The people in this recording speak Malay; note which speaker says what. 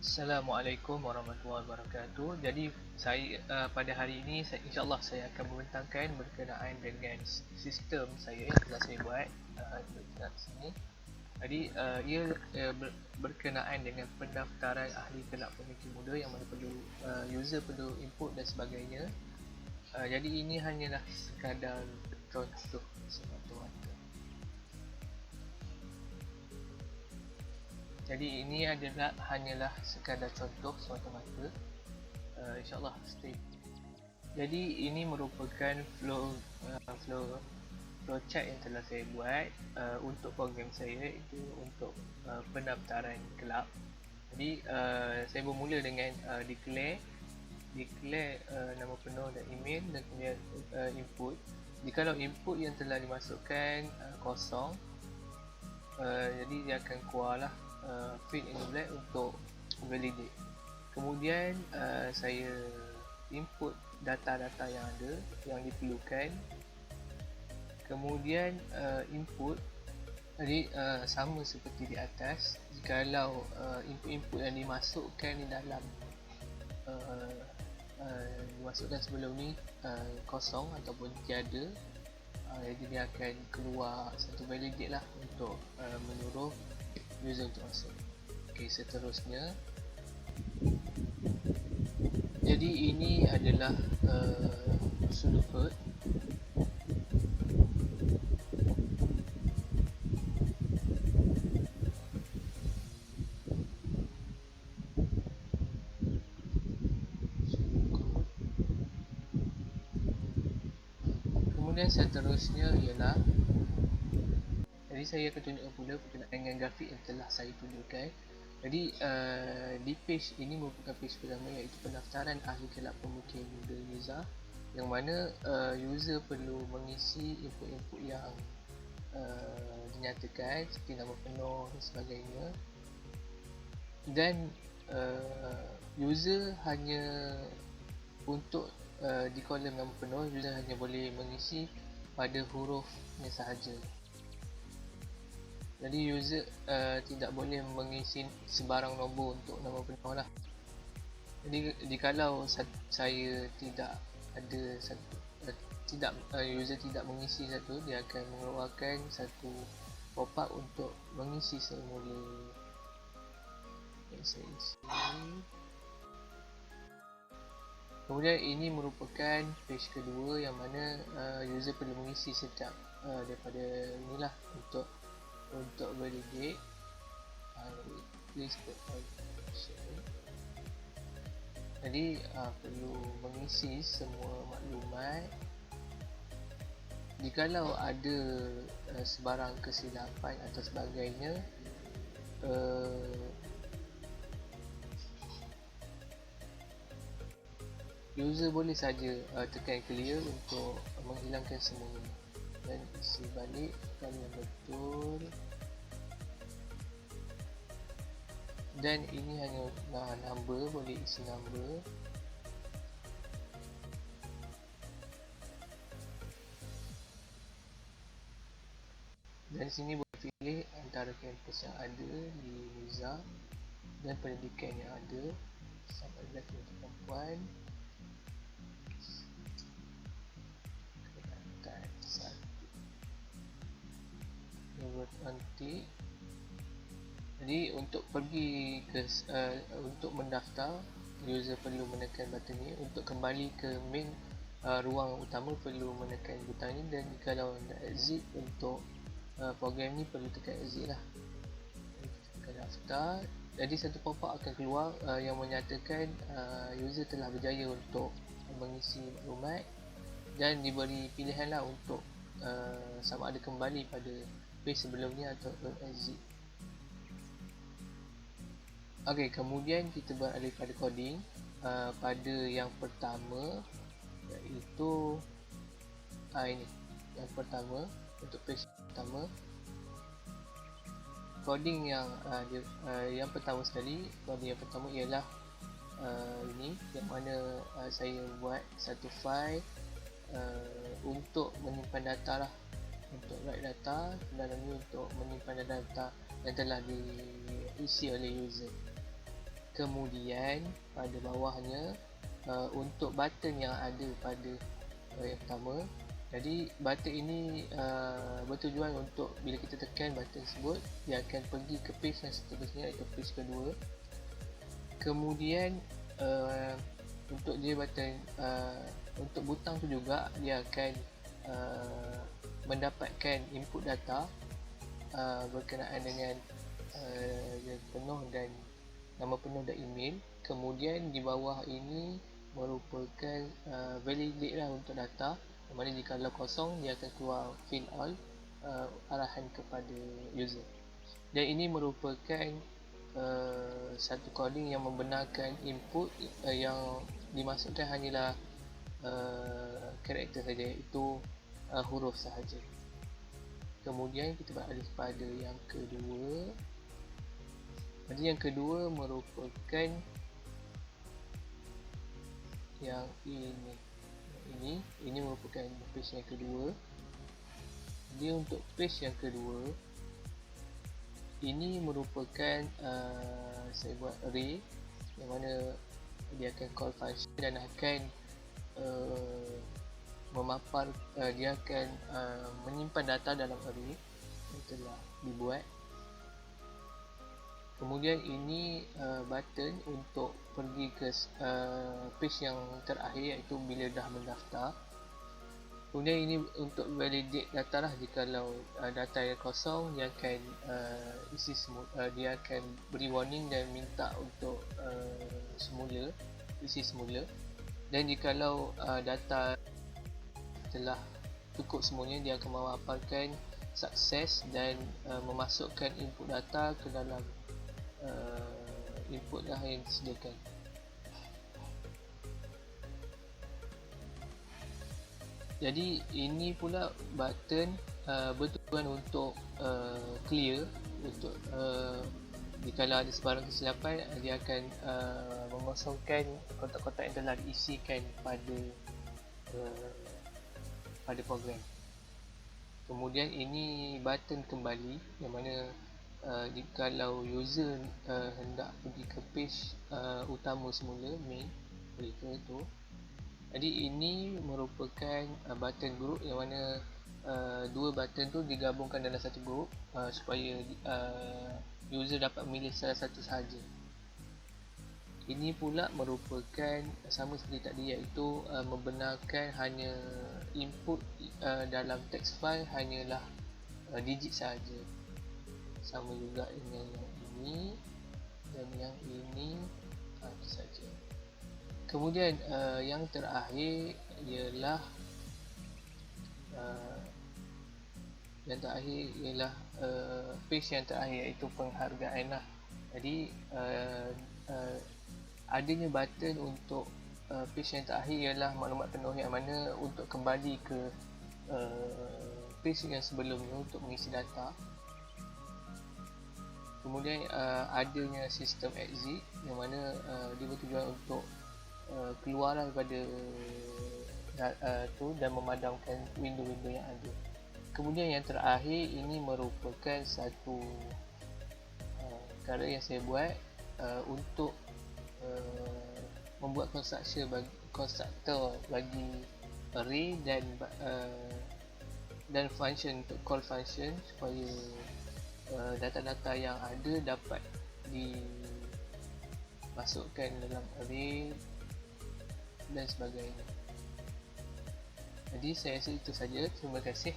Speaker 1: Assalamualaikum warahmatullahi wabarakatuh. Jadi pada hari ini insya-Allah saya akan membentangkan berkenaan dengan sistem saya yang telah saya buat dekat sini. Jadi ia berkenaan dengan pendaftaran ahli kelab pemikir muda yang mana perlu user perlu input dan sebagainya. Jadi ini hanyalah sekadar contoh semata-mata. Jadi ini hanyalah sekadar contoh semata-mata. InsyaAllah stay. Jadi ini merupakan flowchart yang telah saya buat untuk program saya, itu untuk pendaftaran kelab. Jadi saya bermula dengan declare nama penuh dan email, dan kemudian input. Jikalau input yang telah dimasukkan kosong, jadi dia akan keluarlah field in black untuk validate. Kemudian saya input data-data yang ada yang diperlukan. Kemudian input, jadi sama seperti di atas. Jikalau input-input yang dimasukkan di dalam dimasukkan sebelum ni kosong ataupun tiada, jadi dia akan keluar satu validate lah untuk menyuruh user untuk masuk. Okey, seterusnya, jadi ini adalah sudut kod. Kemudian seterusnya ialah, jadi saya akan tunjukkan pula berkenaan dengan grafik yang telah saya tunjukkan. Jadi di page ini merupakan page pertama, iaitu pendaftaran ahli kelab pemikir muda Niza, yang mana user perlu mengisi input-input yang dinyatakan seperti nama penuh dan sebagainya. Dan user hanya untuk di kolom nama penuh, user hanya boleh mengisi pada hurufnya sahaja. Jadi user tidak boleh mengisi sebarang nombor untuk nama penuh lah. Jadi jikalau saya tidak ada user tidak mengisi satu, dia akan mengeluarkan satu pop-up untuk mengisi semula. Saya isi. Kemudian ini merupakan page kedua, yang mana user perlu mengisi setiap daripada inilah untuk validate. Jadi perlu mengisi semua maklumat. Jikalau ada sebarang kesilapan atau sebagainya, user boleh saja tekan clear untuk menghilangkan semuanya dan isi balik kalau yang betul. Dan ini hanya number, boleh isi number. Dan sini boleh pilih antara kampus yang ada di Niza dan pendidikan yang ada, sampai lelaki untuk perempuan. Nanti, jadi untuk pergi ke untuk mendaftar, user perlu menekan button ni. Untuk kembali ke main ruang utama perlu menekan butang ni, dan kalau nak exit untuk program ni perlu tekan exit lah. Tekan daftar, jadi satu pop-up akan keluar yang menyatakan user telah berjaya untuk mengisi maklumat, dan diberi pilihan lah untuk sama ada kembali pada page sebelumnya atau exit. Okey, kemudian kita beralih pada coding. Pada yang pertama, iaitu ini yang pertama, untuk page pertama, coding yang pertama sekali. Coding yang pertama ialah ini, yang mana saya buat satu file untuk menyimpan data lah, untuk write data dalam ni, untuk menyimpan data yang telah diisi oleh user. Kemudian pada bawahnya untuk button yang ada pada yang pertama, jadi button ini bertujuan untuk bila kita tekan button tersebut, dia akan pergi ke page yang seterusnya, iaitu page kedua. Kemudian untuk dia button untuk butang tu juga dia akan mendapatkan input data berkenaan dengan yang penuh dan nama penuh dan email. Kemudian di bawah ini merupakan validate lah untuk data, di mana jika kosong dia akan keluar fill all arahan kepada user. Dan ini merupakan satu coding yang membenarkan input yang dimasukkan hanyalah karakter saja, iaitu huruf sahaja. Kemudian kita beralih pada yang kedua. Jadi yang kedua merupakan yang ini merupakan page yang kedua. Jadi untuk page yang kedua ini merupakan saya buat array yang mana dia akan call function dan akan dia akan menyimpan data dalam array yang telah dibuat. Kemudian ini button untuk pergi ke page yang terakhir, iaitu bila dah mendaftar. Kemudian ini untuk validate data lah, jikalau data yang kosong dia akan dia akan beri warning dan minta untuk isi semula. Dan jikalau data telah cukup semuanya, dia akan memaparkan sukses dan memasukkan input data ke dalam input dah yang disediakan. Jadi ini pula button bertujuan untuk clear, untuk jikalau ada sebarang kesilapan dia akan mengosongkan kotak-kotak yang telah diisikan pada program. Kemudian ini button kembali, yang mana jikalau user hendak pergi ke page utama semula, main berita tu. Jadi ini merupakan button group, yang mana dua button tu digabungkan dalam satu group supaya user dapat memilih salah satu sahaja. Ini pula merupakan sama seperti tadi, iaitu membenarkan hanya input dalam text file hanyalah digit sahaja. Sama juga dengan yang ini dan yang ini saja. Kemudian yang terakhir ialah page yang terakhir, iaitu penghargaan lah. Jadi adanya button untuk page yang terakhir ialah maklumat penuh, yang mana untuk kembali ke page yang sebelumnya untuk mengisi data. Kemudian adanya sistem exit, yang mana dia bertujuan untuk keluar daripada tu dan memadamkan window-window yang ada. Kemudian yang terakhir ini merupakan satu perkara yang saya buat untuk membuat konstruktor bagi array dan function untuk call function, supaya data-data yang ada dapat dimasukkan dalam array dan sebagainya. Jadi saya rasa itu saja. Terima kasih.